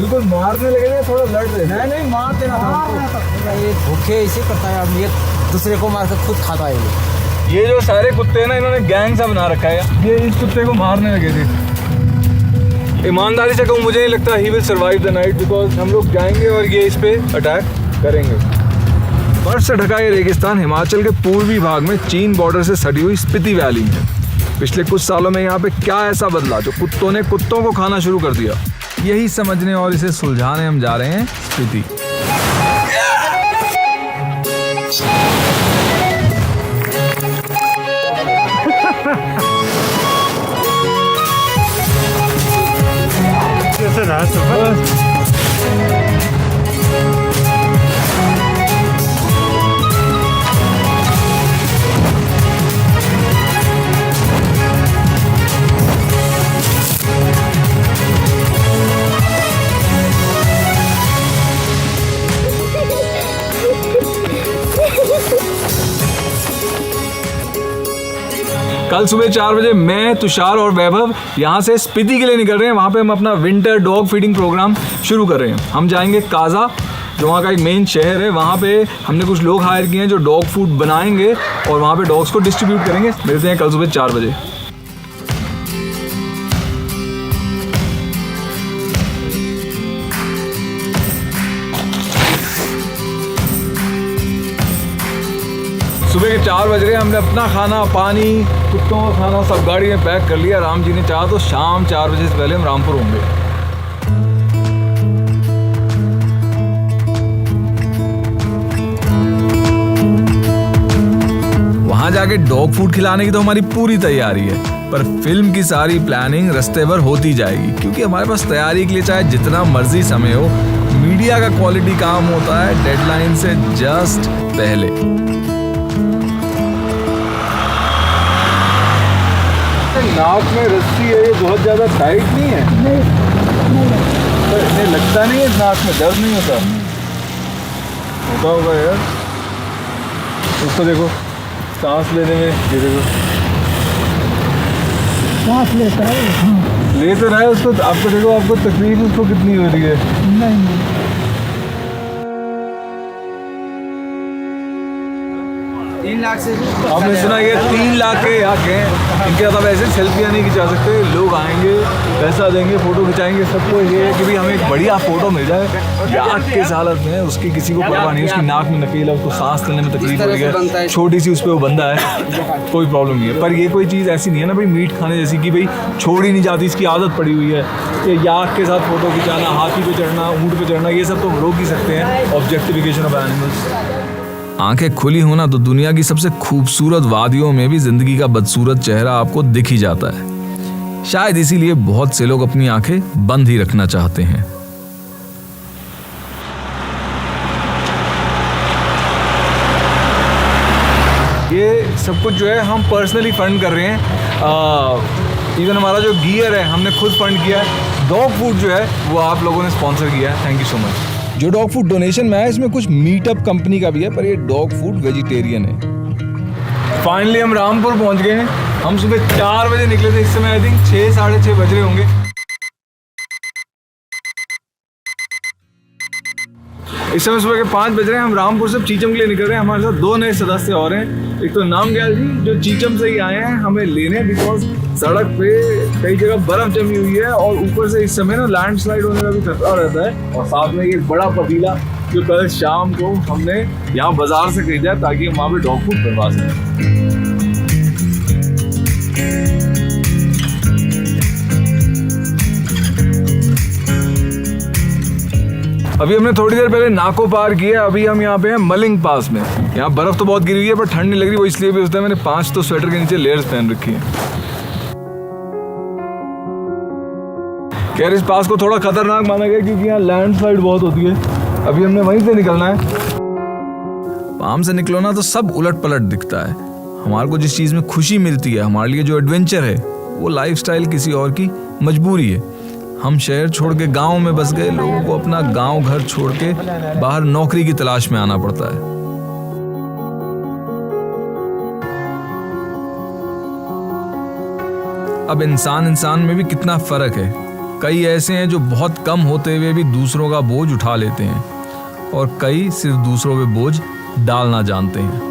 बिल्कुल मारने लगे थे, थोड़ा लड़ रहे थे। नहीं मार देना था। ये भूखे इसे करता है, अब ये दूसरे को मार कर खुद खाता है। ये जो सारे कुत्ते हैं ना, इन्होंने गैंग सा बना रखा है। ये इस कुत्ते को मारने लगे थे। ईमानदारी से कहूँ, मुझे नहीं लगता he will survive the night, because हम लोग जाएंगे और ये इस पे अटैक करेंगे। बर्फ से ढका ये रेगिस्तान हिमाचल के पूर्वी भाग में चीन बॉर्डर से सटी हुई स्पीति वैली में। पिछले कुछ सालों में यहाँ पे क्या ऐसा बदला जो कुत्तों ने कुत्तों को खाना शुरू कर दिया, यही समझने और इसे सुलझाने हम जा रहे हैं स्पीति। कैसे रहा सफर? कल सुबह 4 बजे मैं, तुषार और वैभव यहाँ से स्पीति के लिए निकल रहे हैं। वहाँ पे हम अपना विंटर डॉग फीडिंग प्रोग्राम शुरू कर रहे हैं। हम जाएंगे काजा, जो वहाँ का एक मेन शहर है। वहाँ पे हमने कुछ लोग हायर किए हैं जो डॉग फूड बनाएंगे और वहाँ पे डॉग्स को डिस्ट्रीब्यूट करेंगे। मिलते हैं कल सुबह 4 बजे। सुबह के 4 बज रहे हैं। हमने अपना खाना, पानी, कुत्तों का खाना सब गाड़ी में पैक कर लिया। राम जी ने चाहा तो शाम 4 बजे से पहले हम रामपुर होंगे। वहां जाके डॉग फूड खिलाने की तो हमारी पूरी तैयारी है, पर फिल्म की सारी प्लानिंग रास्ते भर होती जाएगी, क्योंकि हमारे पास तैयारी के लिए चाहे जितना मर्जी समय हो, मीडिया का क्वालिटी काम होता है डेडलाइन से जस्ट पहले। नाक में रस्सी है, ये बहुत ज्यादा टाइट नहीं है? नहीं लगता नहीं है, नाक में दर्द नहीं होता? होता होगा यार। उसको देखो, सांस लेने में, ये देखो सांस लेता है। ले तो रहा है उसको। आपको देखो, आपको तकलीफ उसको कितनी हो रही है। नहीं 3 लाख से आपने सुना ये 3 लाख के हक हैं। इनके साथ वैसे सेल्फियाँ नहीं खिंचा सकते। लोग आएंगे, पैसा देंगे, फोटो खिंचाएंगे। सबको ये है कि भाई हमें एक बढ़िया फोटो मिल जाए। याक के हालत में उसकी किसी को परवाह नहीं है। उसकी नाक में नकेल है, उसको सांस लेने में तकलीफ हो रही है, छोटी सी उस पर वो बंदा है, कोई प्रॉब्लम नहीं है। पर ये कोई चीज़ ऐसी नहीं है ना भाई मीट खाने जैसी कि भाई छोड़ ही नहीं जाती, इसकी आदत पड़ी हुई है। ये याक के साथ फोटो खिंचाना, हाथी पे चढ़ना, ऊँट पे चढ़ना, ये सब तो रोक ही सकते हैं। Objectification of animals. आंखें खुली होना तो दुनिया की सबसे खूबसूरत वादियों में भी जिंदगी का बदसूरत चेहरा आपको दिख ही जाता है। शायद इसीलिए बहुत से लोग अपनी आंखें बंद ही रखना चाहते हैं। ये सब कुछ जो है हम पर्सनली फंड कर रहे हैं। इवन हमारा जो गियर है हमने खुद फंड किया है। डॉग फूड जो है वो आप लोगों ने स्पॉन्सर किया है, थैंक यू सो मच। जो डॉग फूड डोनेशन में है इसमें कुछ मीटअप कंपनी का भी है, पर ये डॉग फूड वेजिटेरियन है। फाइनली हम रामपुर पहुंच गए हैं। हम सुबह 4 बजे निकले थे, इस समय आई थिंक 6 साढ़े 6 बज रहे होंगे। इस समय सुबह के 5 बज रहे हैं। हम रामपुर से चीचम के लिए निकल रहे हैं। हमारे साथ 2 नए सदस्य और हैं। एक तो नामग्याल जी जो चीचम से ही आए हैं हमें लेने, बिकॉज सड़क पे कई जगह बर्फ जमी हुई है और ऊपर से इस समय ना लैंडस्लाइड होने का भी खतरा रहता है। और साथ में एक बड़ा पतीला जो कल शाम को हमने यहाँ बाजार से खरीदा है ताकि हम वहाँ पे डॉग फूड करवा सकें। अभी हमने थोड़ी देर पहले नाको पार किया। अभी हम यहाँ पे हैं मलिंग पास में। यहाँ बर्फ तो बहुत गिरी हुई है पर ठंड नहीं लग रही, वो इसलिए भी होता है मैंने 5 तो स्वेटर के नीचे लेयर्स पहन रखी है। खैर इस पास को थोड़ा खतरनाक माना गया क्योंकि यहाँ लैंडस्लाइड बहुत होती है। अभी हमने वहीं से निकलना है। पाम से निकलो ना तो सब उलट पलट दिखता है। हमारे को जिस चीज में खुशी मिलती है, हमारे लिए जो एडवेंचर है, वो लाइफस्टाइल किसी और की मजबूरी है। हम शहर छोड़ के गांव में बस गए लोगों को अपना गांव घर छोड़ के बाहर नौकरी की तलाश में आना पड़ता है। अब इंसान में भी कितना फर्क है। कई ऐसे हैं जो बहुत कम होते हुए भी दूसरों का बोझ उठा लेते हैं और कई सिर्फ दूसरों पे बोझ डालना जानते हैं।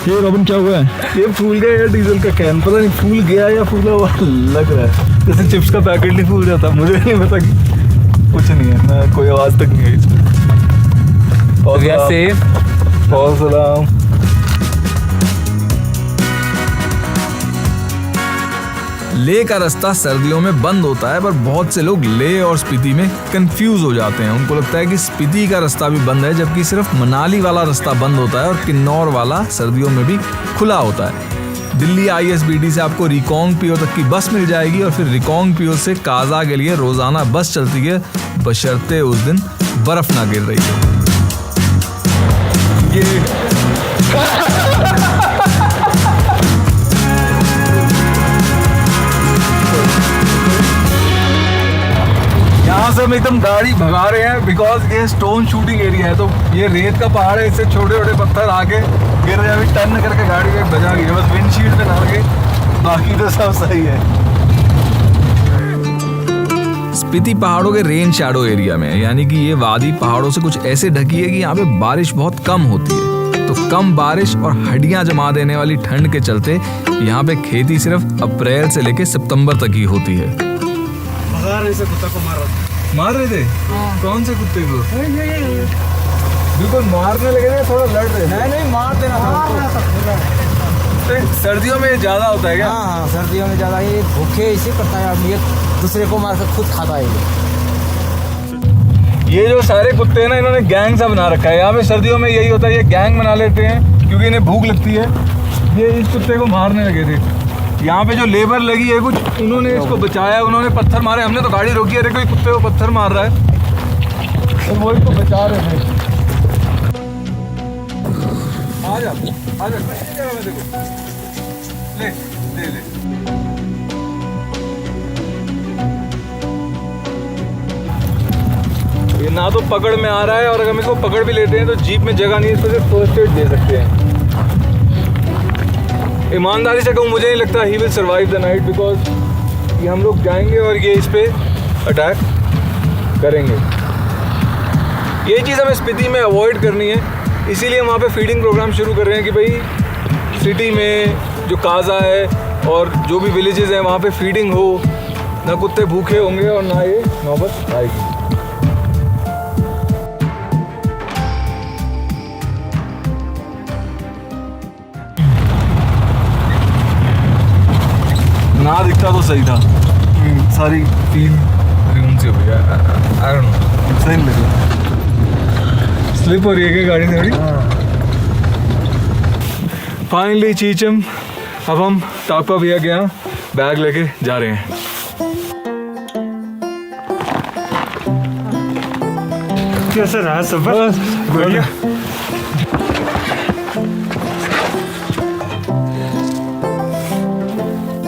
ये रोबिन क्या हुआ है? ये फूल गया यार डीजल का कैन, पता नहीं फूल गया या फूला हुआ लग रहा है, जैसे चिप्स का पैकेट नहीं फूल जाता। मुझे नहीं पता कि कुछ नहीं है ना, कोई आवाज तक नहीं है इसमें। और सलाम। लेह का रास्ता सर्दियों में बंद होता है, पर बहुत से लोग लेह और स्पीति में कंफ्यूज हो जाते हैं। उनको लगता है कि स्पीति का रास्ता भी बंद है, जबकि सिर्फ मनाली वाला रास्ता बंद होता है और किन्नौर वाला सर्दियों में भी खुला होता है। दिल्ली ISBD से आपको रिकोंग पियो तक की बस मिल जाएगी और फिर रिकोंग पियो से काजा के लिए रोजाना बस चलती है, बशर्ते उस दिन बर्फ ना गिर रही हो। यहाँ से हम एकदम गाड़ी भगा रहे हैं बिकॉज ये स्टोन शूटिंग एरिया है, तो ये रेत का पहाड़ है, इससे छोटे छोटे पत्थर आके गिर रहे हैं। अभी टर्न करके गाड़ी एक बजा गई है, बस विंडशील्ड पे ना लगे, बाकी तो सब सही है। स्पीति पहाड़ों के रेन शैडो एरिया में, यानी कि ये वादी पहाड़ों से कुछ ऐसे ढकी है कि यहाँ पे बारिश बहुत कम होती है। तो कम बारिश और हड्डियां जमा देने वाली ठंड के चलते यहाँ पे खेती सिर्फ अप्रैल से लेके सितंबर तक ही होती है। कुत्ता को मार रहे थे? कौन से कुत्ते को? बिल्कुल मारने लगे थे, थोड़ा लड़ रहे थे। नहीं मार देना था। सर्दियों में ज्यादा होता है क्या? हाँ, सर्दियों में ज्यादा ये भूखे इसी करता है, अब ये दूसरे को मार कर खुद खाता है। ये जो सारे कुत्ते हैं ना, इन्होंने गैंग सा बना रखा है। यहाँ पे सर्दियों में यही होता है, ये गैंग बना लेते हैं क्योंकि इन्हें भूख लगती है। ये इस कुत्ते को मारने लगे थे। यहाँ पे जो लेबर लगी है कुछ, उन्होंने इसको बचाया, उन्होंने पत्थर मारे। हमने तो गाड़ी रोकी, अरे कोई कुत्ते को पत्थर मार रहा है, तो वो इसको बचा रहे थे। आजा देखो, ले। ये ना तो पकड़ में आ रहा है, और अगर हम इसको पकड़ भी लेते हैं तो जीप में जगह नहीं है, इसको सिर्फ फर्स्ट एड दे सकते हैं। ईमानदारी से कहूँ, मुझे नहीं लगता he will survive the night, because ये हम लोग जाएंगे और ये इस पे अटैक करेंगे। ये चीज़ हमें स्पीति में अवॉइड करनी है, इसीलिए हम वहाँ पे फीडिंग प्रोग्राम शुरू कर रहे हैं कि भाई सिटी में जो काजा है और जो भी विलेजेस हैं वहाँ पे फीडिंग हो, ना कुत्ते भूखे होंगे और ना ये नौबत आएगी। ना दिखता तो सही था, सारी फील रूम से हो गया। आई डोंट नो, सही नहीं लगा। स्लिप हो रही है क्या गाड़ी से थोड़ी? फाइनली चीचम, अब हम टापा भैया के यहाँ बैग लेके जा रहे हैं। कैसा रहा सफर? बस बढ़िया।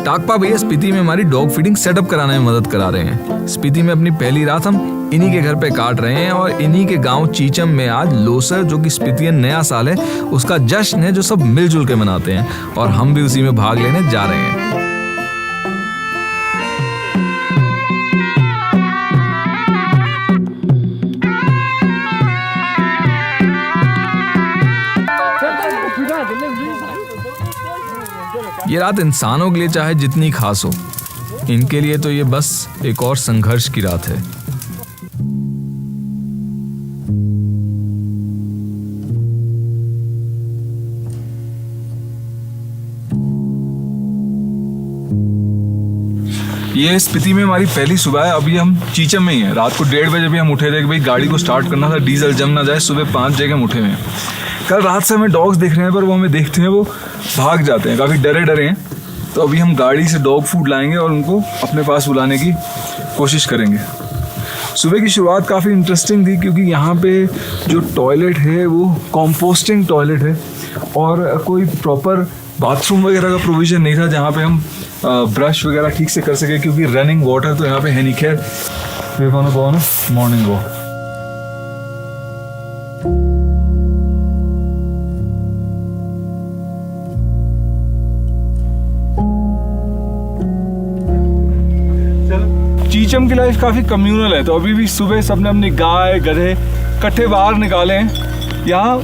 टाकपा भैया स्पीति में हमारी डॉग फीडिंग सेटअप कराने में मदद करा रहे हैं। स्पीति में अपनी पहली रात हम इन्हीं के घर पे काट रहे हैं और इन्हीं के गांव चीचम में आज लोसर, जो कि स्पीतियन नया साल है, उसका जश्न है जो सब मिलजुल के मनाते हैं और हम भी उसी में भाग लेने जा रहे हैं। ये रात इंसानों के लिए चाहे जितनी खास हो, इनके लिए तो ये बस एक और संघर्ष की रात है। ये स्पीति में हमारी पहली सुबह है। अभी हम चीचम में ही हैं। रात को 1:30 बजे भी हम उठे थे कि भाई गाड़ी को स्टार्ट करना था, डीजल जम ना जाए। सुबह 5 बजे हम उठे हुए हैं। कल रात से हमें डॉग्स देख रहे हैं, पर वो हमें देखते हैं वो भाग जाते हैं, काफ़ी डरे हैं। तो अभी हम गाड़ी से डॉग फूड लाएंगे और उनको अपने पास बुलाने की कोशिश करेंगे। सुबह की शुरुआत काफ़ी इंटरेस्टिंग थी क्योंकि यहाँ पे जो टॉयलेट है वो कंपोस्टिंग टॉयलेट है और कोई प्रॉपर बाथरूम वगैरह का प्रोविज़न नहीं था जहाँ पे हम ब्रश वगैरह ठीक से कर सके, क्योंकि रनिंग वाटर तो यहाँ पे है नहीं। खैर, we want to go on a morning walk. चीचम की लाइफ काफ़ी कम्यूनल है, तो अभी भी सुबह सबने अपनी गाय गधे इकट्ठे बाहर निकाले हैं। यहाँ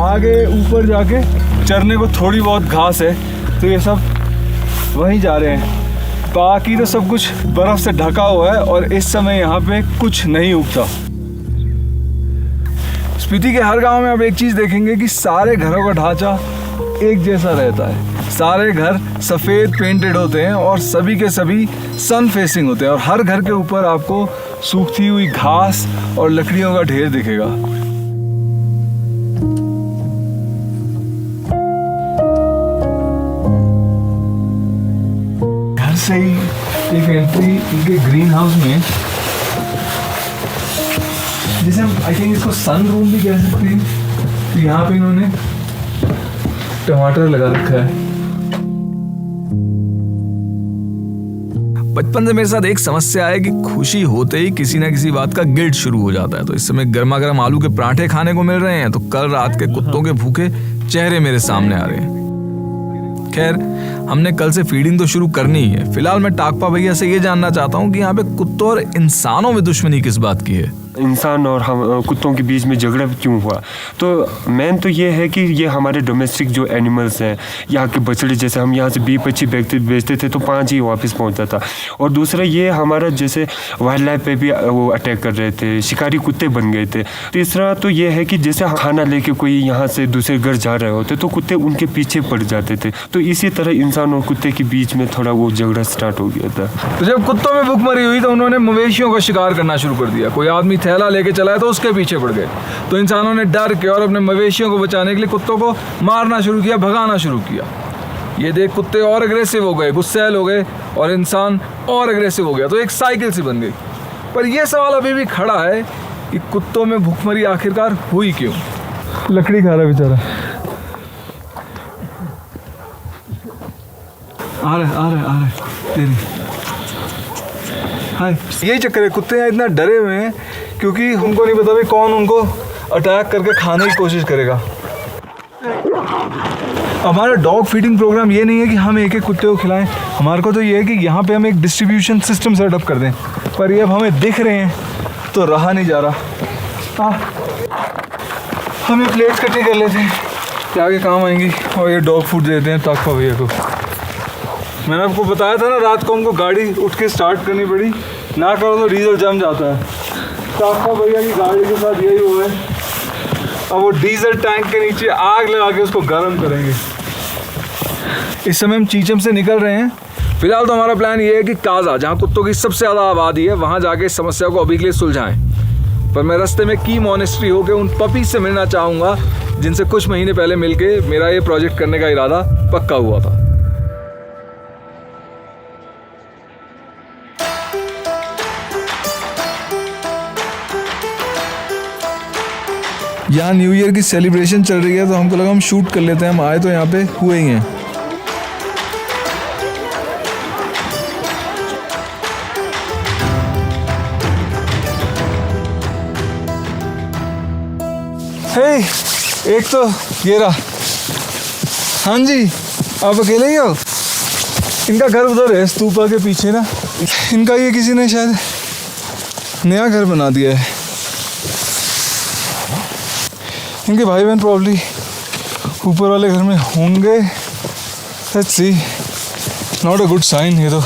आगे ऊपर जाके चरने को थोड़ी बहुत घास है, तो ये सब वहीं जा रहे हैं। बाकी तो सब कुछ बर्फ़ से ढका हुआ है और इस समय यहाँ पे कुछ नहीं उगता। स्पीति के हर गांव में आप एक चीज़ देखेंगे कि सारे घरों का ढांचा एक जैसा रहता है। सारे घर सफ़ेद पेंटेड होते हैं और सभी के सभी सन फेसिंग होते हैं, और हर घर के ऊपर आपको सूखती हुई घास और लकड़ियों का ढेर दिखेगा। घर से ही एक एंट्री इनके ग्रीन हाउस में, जिसे हम आई थिंक इसको सन रूम भी कह सकते हैं। तो यहाँ पे इन्होंने टमाटर लगा रखा है। बचपन से मेरे साथ एक समस्या है कि खुशी होते ही किसी ना किसी बात का गिल्ट शुरू हो जाता है। तो इस समय गर्मा गर्म आलू के पराठे खाने को मिल रहे हैं, तो कल रात के कुत्तों के भूखे चेहरे मेरे सामने आ रहे हैं। खैर, हमने कल से फीडिंग तो शुरू करनी ही है। फिलहाल मैं टाकपा भैया से ये जानना चाहता हूँ कि यहाँ पे कुत्तों और इंसानों में दुश्मनी किस बात की है। इंसान और हम कुत्तों के बीच में झगड़ा क्यों हुआ? तो मेन तो ये है कि ये हमारे डोमेस्टिक जो एनिमल्स हैं, यहाँ के बछड़े, जैसे हम यहाँ से 20-25 बेचते थे तो 5 ही वापस पहुँचता था। और दूसरा ये हमारा जैसे वाइल्ड लाइफ पे भी वो अटैक कर रहे थे, शिकारी कुत्ते बन गए थे। तीसरा तो ये है कि जैसे खाना लेके कोई यहाँ से दूसरे घर जा रहे होते तो कुत्ते उनके पीछे पड़ जाते थे। तो इसी तरह इंसान और कुत्ते के बीच में थोड़ा वो झगड़ा स्टार्ट हो गया था। तो जब कुत्तों में भूखमरी हुई तो उन्होंने मवेशियों का शिकार करना शुरू कर दिया। कोई आदमी थैला लेके चला है तो उसके पीछे पड़ गए। तो इंसानों ने डर के और अपने मवेशियों को बचाने के लिए कुत्तों को मारना शुरू किया, भगाना शुरू किया। ये देख कुत्ते और अग्रेसिव हो गए, गुस्सैल हो गए, और इंसान और अग्रेसिव हो गया। तो एक साइकिल सी बन गई। पर यह सवाल अभी भी खड़ा है कि कुत्तों में भूखमरी आखिरकार हुई क्यों? लकड़ी खा रहा बेचारा। आ रहे तेरी। हाय, यही चक्कर है, कुत्ते यहाँ इतना डरे हुए हैं क्योंकि उनको नहीं पता भी कौन उनको अटैक करके खाने की कोशिश करेगा। हमारा डॉग फीडिंग प्रोग्राम ये नहीं है कि हम एक एक कुत्ते को खिलाएं। हमारे को तो ये है कि यहाँ पे हम एक डिस्ट्रीब्यूशन सिस्टम सेटअप कर दें। पर ये अब हमें दिख रहे हैं तो रहा नहीं जा रहा। हम ये प्लेट्स इकट्ठी कर लेते हैं, क्या आगे काम आएंगी, और ये डॉग फूड देते हैं टाकपा भैया को। मैंने आपको बताया था ना, रात को हमको गाड़ी उठ के स्टार्ट करनी पड़ी, ना करो तो डीजल जम जाता है। टाकपा भैया की गाड़ी के साथ यही हुआ है। अब वो डीजल टैंक के नीचे आग लगा के उसको गर्म करेंगे। इस समय हम चीचम से निकल रहे हैं। फिलहाल तो हमारा प्लान ये है कि काजा, जहाँ कुत्तों की सबसे ज़्यादा आबादी है, वहाँ जाके इस समस्या को अभी के लिए सुलझाएं। पर मैं रास्ते में की मॉनेस्ट्री होकर उन पपीज से मिलना चाहूँगा जिनसे कुछ महीने पहले मिलके मेरा ये प्रोजेक्ट करने का इरादा पक्का हुआ था। यहाँ न्यू ईयर की सेलिब्रेशन चल रही है, तो हमको लगा हम शूट कर लेते हैं। हम आए तो यहाँ पे हुए ही हैं। हे, एक तो ये रहा। हाँ जी, आप अकेले ही हो? इनका घर उधर है स्तूपा के पीछे ना। इनका ये किसी ने शायद नया घर बना दिया है। इनके भाई बहन प्रॉब्ली ऊपर वाले घर में होंगे। Let's see, not a good sign. ये तो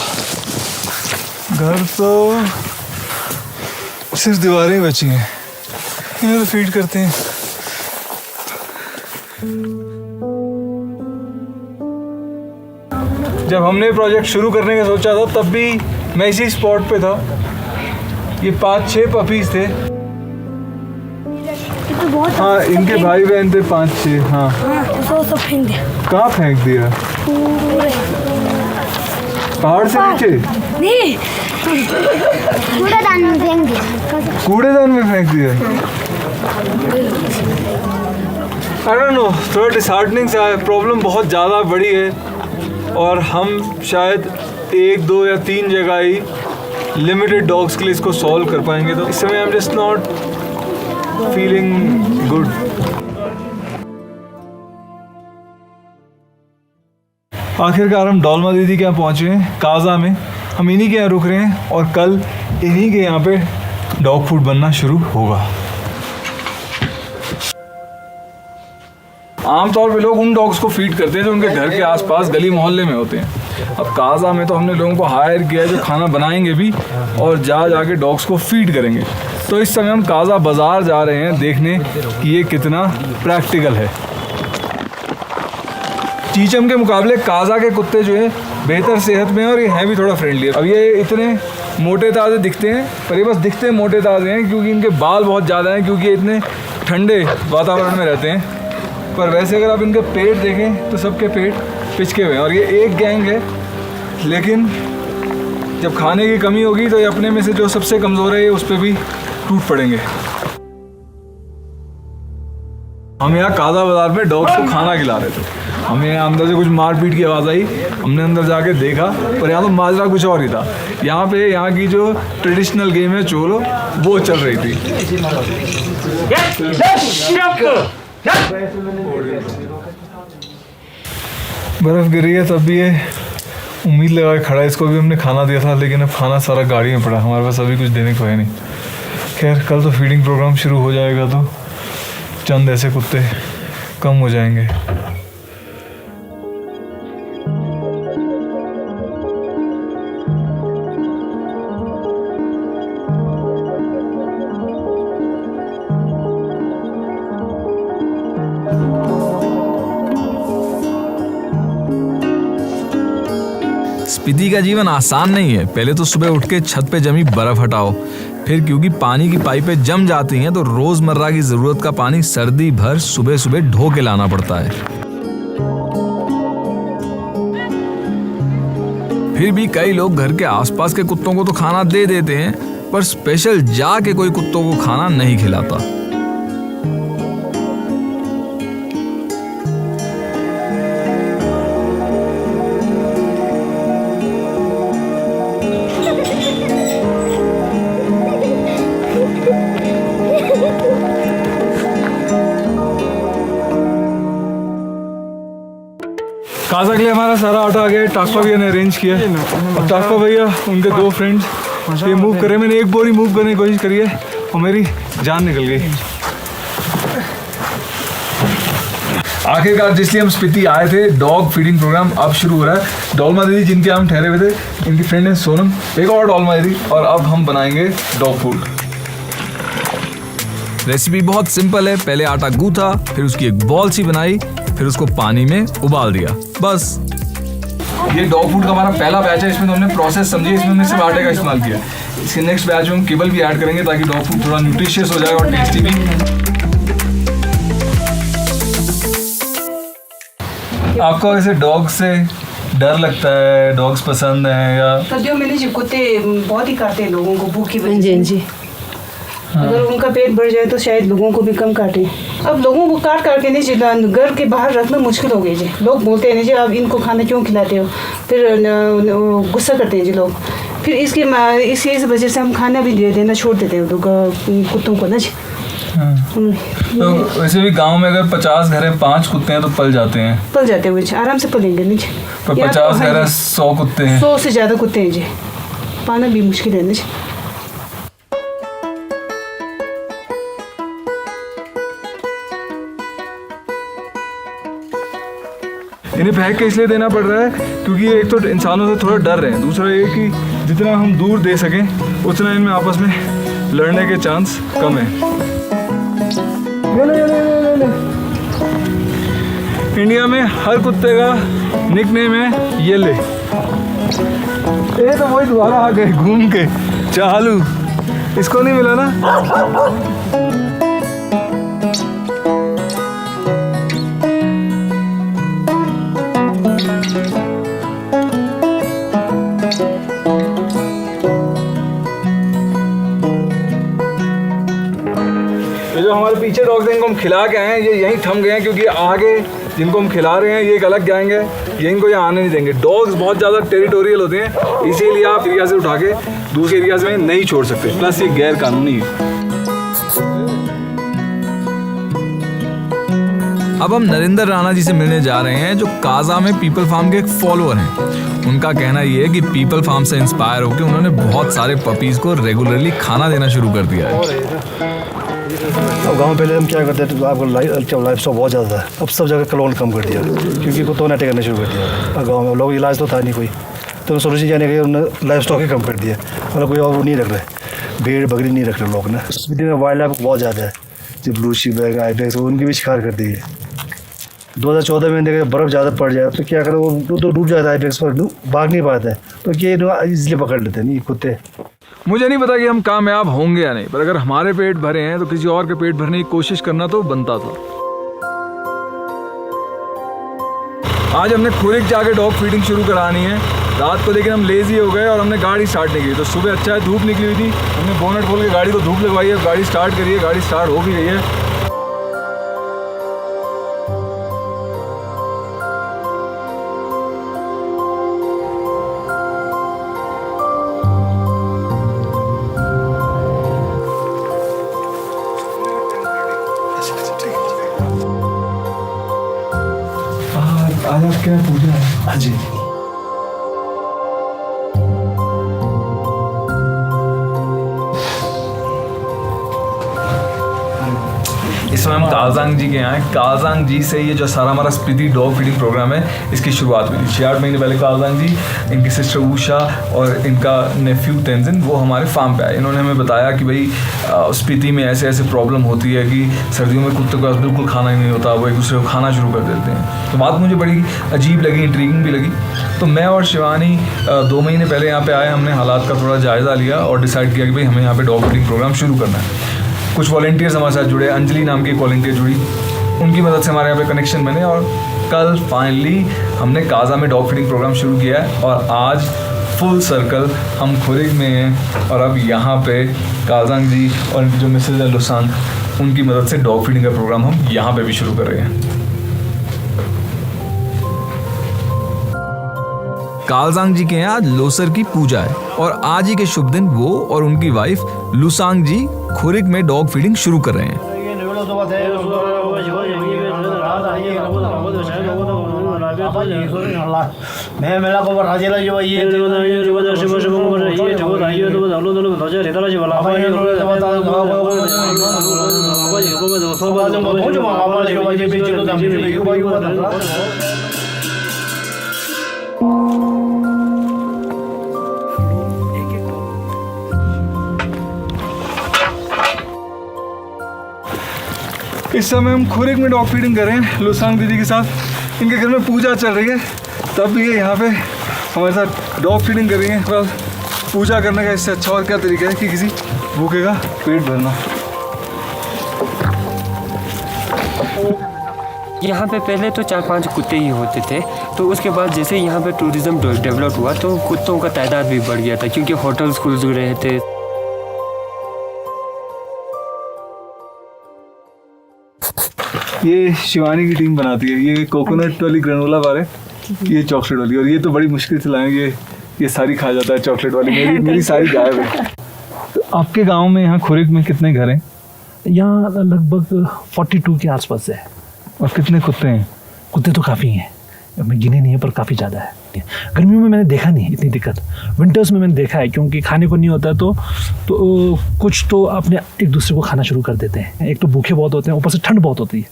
घर तो सिर्फ दीवारें ही बची हैं, इन्हें तो फीड करते हैं। जब हमने प्रोजेक्ट शुरू करने का सोचा था तब भी मैं इसी स्पॉट पे था। ये 5-6 पपीज थे। हाँ, इनके भाई बहन थे 5-6। हाँ, तो सब फेंक दिया। कहाँ फेंक दिया? पहाड़ से नीचे? नहीं, कूड़ेदान में फेंक दिया। कूड़ेदान में फेंक दिया? आई डोंट नो, थोड़ा डिसहार्टनिंग सा है। प्रॉब्लम बहुत ज़्यादा बड़ी है और हम शायद 1, 2 या 3 जगह ही लिमिटेड डॉग्स के लिए इसको सॉल्व कर पाएंगे। तो इस समय I am just not feeling good. आखिरकार हम डोलमा दीदी के यहाँ पहुँचे हैं, काजा में। हम इन्हीं के यहाँ रुक रहे हैं और कल इन्हीं के यहाँ पे डॉग फूड बनना शुरू होगा। आमतौर पे लोग उन डॉग्स को फीड करते हैं जो उनके घर के आसपास गली मोहल्ले में होते हैं। अब काजा में तो हमने लोगों को हायर किया है जो खाना बनाएंगे भी और जाके डॉग्स को फीड करेंगे। तो इस समय हम काजा बाज़ार जा रहे हैं देखने कि ये कितना प्रैक्टिकल है। चीचम के मुकाबले काजा के कुत्ते जो है बेहतर सेहत में और ये हैं भी थोड़ा फ्रेंडली। अब ये इतने मोटे ताज़े दिखते हैं, पर ये बस दिखते हैं मोटे ताज़े हैं क्योंकि इनके बाल बहुत ज़्यादा हैं, क्योंकि ये इतने ठंडे वातावरण में रहते हैं। पर वैसे अगर आप इनके पेट देखें तो सबके पेट पिचके हुए हैं और ये एक गैंग है, लेकिन जब खाने की कमी होगी तो ये अपने में से जो सबसे कमज़ोर है उस पर भी टूट पड़ेंगे। हम यहाँ काजा बाज़ार में डॉग्स को खाना खिला रहे थे। हमें यहाँ अंदर से कुछ मारपीट की आवाज़ आई, हमने अंदर जाके देखा, पर यहाँ तो माजरा कुछ और ही था। यहाँ पे यहाँ की जो ट्रेडिशनल गेम है चोलो वो चल रही थी। बर्फ़ गिर रही है तब भी ये उम्मीद लगा के खड़ा है। इसको भी हमने खाना दिया था, लेकिन अब खाना सारा गाड़ी में पड़ा, हमारे पास अभी कुछ देने को है नहीं। खैर कल तो फीडिंग प्रोग्राम शुरू हो जाएगा तो चंद ऐसे कुत्ते कम हो जाएंगे। स्पीति का जीवन आसान नहीं है। पहले तो सुबह उठ के छत पे जमी बर्फ हटाओ, फिर क्योंकि पानी की पाइपें जम जाती हैं तो रोजमर्रा की जरूरत का पानी सर्दी भर सुबह सुबह ढो के लाना पड़ता है। फिर भी कई लोग घर के आसपास के कुत्तों को तो खाना दे देते हैं, पर स्पेशल जाके कोई कुत्तों को खाना नहीं खिलाता। काजा के लिए हमारा सारा आटा आ गया है। टाकपा भैया ने अरेंज किया है। अब टाकपा भैया उनके दो फ्रेंड्स ये मूव करे। मैंने एक बोरी मूव करने की कोशिश करी है और मेरी जान निकल गई। आखिरकार जिसलिए हम स्पीति आए थे, डॉग फीडिंग प्रोग्राम अब शुरू हो रहा है। डोलमा दीदी जिनके हम ठहरे हुए थे, इनकी फ्रेंड है सोनम, एक और डोलमा दीदी, और अब हम बनाएंगे डॉग फूड। रेसिपी बहुत सिंपल है। पहले आटा गूथा, फिर उसकी एक बॉल सी बनाई, फिर उसको पानी में उबाल दिया, बस। ये डॉग फूड का हमारा पहला बैच है। इसमें तो हमने प्रोसेस समझी, इसमें हमने सिर्फ आटे का इस्तेमाल किया। इसके नेक्स्ट बैच में हम केबल भी ऐड करेंगे ताकि डॉग फूड थोड़ा न्यूट्रिशियस हो जाए और टेस्टी भी। आपको वैसे डॉग से डर लगता है? डॉग्स पसंद है या? तो जो मैंने जो कुत्ते बहुत ही काटते हैं लोगों को भूख की वजह से। अगर उनका पेट भर जाए तो शायद लोगों को भी कम काटे। अब लोगों को काट के नहीं घर के बाहर रखना मुश्किल हो गई जी। लोग बोलते हैं जी आप इनको खाना क्यों खिलाते हो, फिर गुस्सा करते हैं जी लोग। फिर इसी वजह से हम खाना भी दे देना छोड़ देते हैं कुत्तों को ना जी। तो वैसे भी गांव में अगर 50 घर है, 5 कुत्ते हैं तो पल जाते हैं आराम से पलेंगे नहीं जी। पर 50 घर है, 100 कुत्ते हैं, 100 से ज़्यादा कुत्ते हैं जी, पाना भी मुश्किल है ना जी। इन्हें फेंक के इसलिए देना पड़ रहा है क्योंकि एक तो इंसानों से थोड़ा डर रहे हैं, दूसरा ये कि जितना हम दूर दे सकें उतना इनमें आपस में लड़ने के चांस कम है। इंडिया में हर कुत्ते का निकनेम है येले। ये तो वही दोबारा आ गए घूम के चालू, इसको नहीं मिला ना। ये जो हमारे पीछे डॉग्स हैं इनको हम खिला के आए हैं, ये यहीं थम गए हैं क्योंकि आगे जिनको हम खिला रहे हैं ये एक अलग गैंग है, ये इनको यहाँ आने नहीं देंगे। डॉग्स बहुत ज़्यादा टेरिटोरियल होते हैं, इसीलिए आप एरिया से उठा के दूसरे एरियाज में नहीं छोड़ सकते, प्लस ये गैर कानूनी है। अब हम नरेंद्र राणा जी से मिलने जा रहे हैं, जो काजा में पीपल फार्म के एक फॉलोअर हैं। उनका कहना ये है कि पीपल फार्म से इंस्पायर होकर उन्होंने बहुत सारे पपीज को रेगुलरली खाना देना शुरू कर दिया है। अब गाँव पहले हम क्या करते थे, तो आपको लाइफ स्टॉक बहुत ज़्यादा है। अब सब जगह क्लोन कम कर दिया, क्योंकि कुत्तों ने अटैक करना शुरू कर दिया। अब गाँव में लोग इलाज तो था नहीं कोई, तो सोल्यूशन जाने के उन्होंने लाइफ स्टॉक ही कम कर दिया। मतलब कोई और वो नहीं रख रहे, भेड़ बकरी नहीं रख रहे लोग ना। स्पीति में वाइल्ड लाइफ बहुत ज़्यादा है, जो ब्लू शीप है, आइबेक्स, उनकी भी शिकार कर दी है। 2014 में देखा बर्फ़ ज़्यादा पड़ जाए तो क्या करें, वो तो डूब जाता है आइबेक्स पर, भाग नहीं पाता है, तो ये इसलिए पकड़ लेते हैं नहीं कुत्ते। मुझे नहीं पता कि हम कामयाब होंगे या नहीं, पर अगर हमारे पेट भरे हैं तो किसी और के पेट भरने की कोशिश करना तो बनता था। आज हमने खुरिक जाके डॉग फीडिंग शुरू करानी है रात को, लेकिन हम लेजी हो गए और हमने गाड़ी स्टार्ट नहीं की। तो सुबह अच्छा है धूप निकली हुई थी, हमने बोनट खोल के गाड़ी को धूप लगवाई है, गाड़ी स्टार्ट करी है, गाड़ी स्टार्ट हो भी गई है। आज आप क्या पूजा है? हाँ जी, इसमें हम कालजांग जी के यहाँ हैं। कालजांग जी से ये जो सारा हमारा स्पीति डॉग फीडिंग प्रोग्राम है, इसकी शुरुआत हुई थी 6-8 महीने पहले। कालजांग जी, इनकी सिस्टर उषा और इनका नेफ्यू तेंजिन वो हमारे फार्म पे आए। इन्होंने हमें बताया कि भाई स्पीति में ऐसे ऐसे प्रॉब्लम होती है कि सर्दियों में कुत्ते के पास बिल्कुल खाना ही नहीं होता, वो एक दूसरे को खाना शुरू कर देते हैं। तो बात मुझे बड़ी अजीब लगी, इंट्रीगिंग भी लगी। तो मैं और शिवानी 2 महीने पहले यहाँ पे आए, हमने हालात का थोड़ा जायज़ा लिया और डिसाइड किया कि भाई हमें यहाँ पे डॉग फीडिंग प्रोग्राम शुरू करना है। कुछ वॉलंटियर्स हमारे साथ जुड़े, अंजलि नाम की वॉलंटियर जुड़ी, उनकी मदद से हमारे यहाँ पे कनेक्शन बने और कल फाइनली हमने काजा में डॉग फीडिंग प्रोग्राम शुरू किया है। और आज फुल सर्कल हम खुरिक में हैं और अब यहाँ पे कालजांग जी और जो मिसेज लुसांग, उनकी मदद से डॉग फीडिंग का प्रोग्राम हम यहाँ पे भी शुरू कर रहे हैं। कालजांग जी के यहाँ आज लोसर की पूजा है और आज ही के शुभ दिन वो और उनकी वाइफ लुसांग जी खुरिक में डॉग फीडिंग शुरू कर रहे हैं। इस समय हम खुरिक में डॉग फीडिंग कर रहे हैं लुसांग दीदी के साथ। इनके घर में पूजा चल रही है, तब भी ये यहाँ पे हमारे साथ डॉग फीडिंग कर रही हैं। बस पूजा करने का इससे अच्छा और क्या तरीका है कि किसी भूखे का पेट भरना। यहाँ पे पहले तो 4-5 कुत्ते ही होते थे, तो उसके बाद जैसे यहाँ पे टूरिज़्म डेवलप हुआ तो कुत्तों का तादाद भी बढ़ गया था, क्योंकि होटल्स खुल रहे थे। ये शिवानी की टीम बनाती है, ये कोकोनट वाली ग्रेनोला बार है, ये चॉकलेट वाली, और ये तो बड़ी मुश्किल से लाएंगे, ये सारी खा जाता है चॉकलेट वाली। मेरी सारी गायब है। तो आपके गांव में यहाँ खुरिक में कितने घर हैं? यहाँ लगभग 42 के आसपास है। और कितने कुत्ते हैं? कुत्ते तो काफ़ी हैं, मैं गिने नहीं है पर काफ़ी ज़्यादा है। गर्मियों में मैंने देखा नहीं इतनी दिक्कत, विंटर्स में मैंने देखा है, क्योंकि खाने को नहीं होता तो कुछ तो अपने एक दूसरे को खाना शुरू कर देते हैं। एक तो भूखे बहुत होते हैं, ऊपर से ठंड बहुत होती है,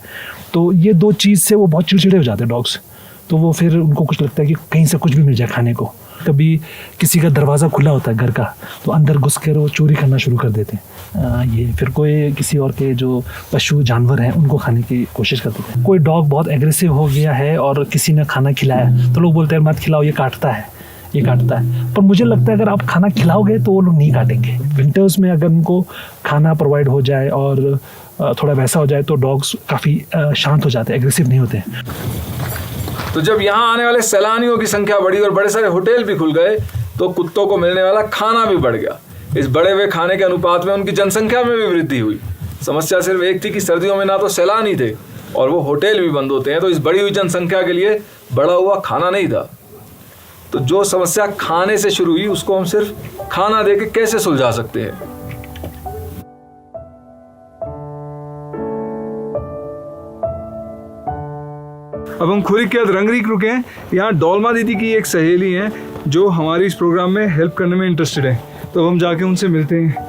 तो ये 2 चीज़ से वो बहुत चिड़चिड़े हो जाते हैं डॉग्स। तो वो फिर उनको कुछ लगता है कि कहीं से कुछ भी मिल जाए खाने को। कभी किसी का दरवाज़ा खुला होता है घर का, तो अंदर घुस कर वो चोरी करना शुरू कर देते हैं। ये फिर कोई किसी और के जो पशु जानवर हैं उनको खाने की कोशिश करते हैं। कोई डॉग बहुत एग्रेसिव हो गया है और किसी ने खाना खिलाया तो लोग बोलते हैं मत खिलाओ, ये काटता है, ये काटता है। पर मुझे लगता है अगर आप खाना खिलाओगे तो वो लोग नहीं काटेंगे। विंटर्स में अगर उनको खाना प्रोवाइड हो जाए और थोड़ा वैसा हो जाए तो डॉग्स काफ़ी शांत हो जाते हैं, एग्रेसिव नहीं होते हैं। तो जब यहाँ आने वाले सैलानियों की संख्या बढ़ी और बड़े सारे होटल भी खुल गए तो कुत्तों को मिलने वाला खाना भी बढ़ गया। इस बढ़े हुए खाने के अनुपात में उनकी जनसंख्या में भी वृद्धि हुई। समस्या सिर्फ एक थी कि सर्दियों में ना तो सैलानी थे और वो होटल भी बंद होते हैं, तो इस बढ़ी हुई जनसंख्या के लिए बढ़ा हुआ खाना नहीं था। तो जो समस्या खाने से शुरू हुई उसको हम सिर्फ खाना दे के कैसे सुलझा सकते हैं। अब हम खुरिक के बाद रंगरीक रुके हैं। यहाँ डोलमा दीदी की एक सहेली हैं जो हमारी इस प्रोग्राम में हेल्प करने में इंटरेस्टेड है, तो हम जाके उनसे मिलते हैं।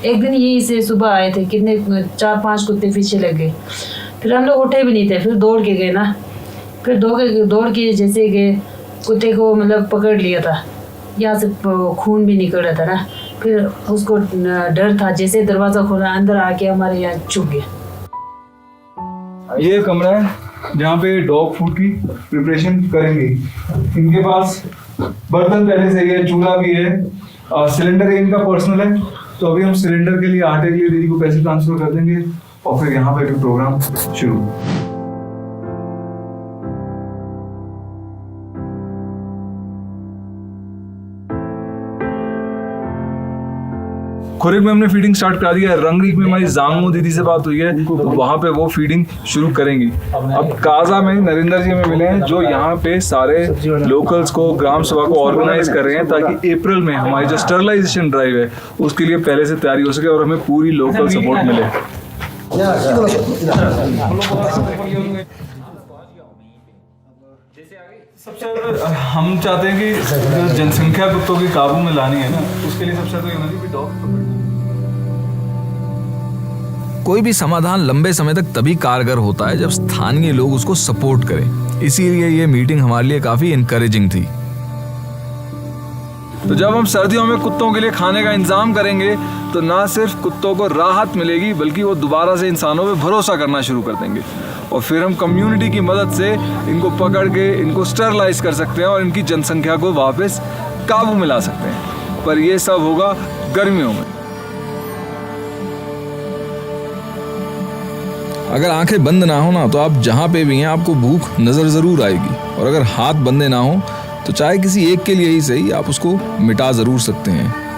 एक दिन यही से सुबह आए थे, कितने 4-5 कुत्ते पीछे लग गए। फिर हम लोग उठे भी नहीं थे, फिर दौड़ के गए ना। फिर दौड़ के जैसे गए, कुत्ते को मतलब पकड़ लिया था, यहाँ से खून भी निकल रहा था ना। फिर उसको डर था, जैसे दरवाज़ा खोला अंदर आके हमारे यहाँ छुप गया। ये कमरा है जहाँ पे डॉग फूड की प्रिपरेशन करेंगे। इनके पास बर्तन पहले से ही है, चूल्हा भी है, सिलेंडर इनका पर्सनल है। तो अभी हम सिलेंडर के लिए, आटे के लिए दीदी को पैसे ट्रांसफर कर देंगे और फिर यहाँ पे प्रोग्राम शुरू। खुरिक में हमने फीडिंग स्टार्ट करा दिया है। रंगरीक में हमारी जांगमो दीदी से बात हुई है, तो वहाँ पे वो फीडिंग शुरू करेंगी। अब काजा में नरेंद्र जी हमें मिले हैं जो यहाँ पे सारे लोकल्स को, ग्राम सभा को ऑर्गेनाइज कर रहे हैं ताकि अप्रैल में हमारी जो स्टरलाइजेशन ड्राइव है उसके लिए पहले से तैयारी हो सके और हमें पूरी लोकल सपोर्ट मिले। सबसे हम चाहते हैं कि जो जनसंख्या कुत्तों की काबू में लानी है ना, उसके लिए सबसे ज़्यादा होना चाहिए डॉग। कोई भी समाधान लंबे समय तक तभी कारगर होता है जब स्थानीय लोग उसको सपोर्ट करें। इसीलिए ये मीटिंग हमारे लिए काफी इनकरेजिंग थी। तो जब हम सर्दियों में कुत्तों के लिए खाने का इंतजाम करेंगे तो ना सिर्फ कुत्तों को राहत मिलेगी बल्कि वो दोबारा से इंसानों पे भरोसा करना शुरू कर देंगे और फिर हम कम्युनिटी की मदद से इनको पकड़ के इनको स्टरलाइज कर सकते हैं और इनकी जनसंख्या को वापस काबू में ला सकते हैं। पर ये सब होगा गर्मियों में। अगर आंखें बंद ना हो ना तो आप जहाँ पे भी हैं आपको भूख नजर जरूर आएगी, और अगर हाथ बंदे ना हो तो चाहे किसी एक के लिए ही सही आप उसको मिटा जरूर सकते हैं।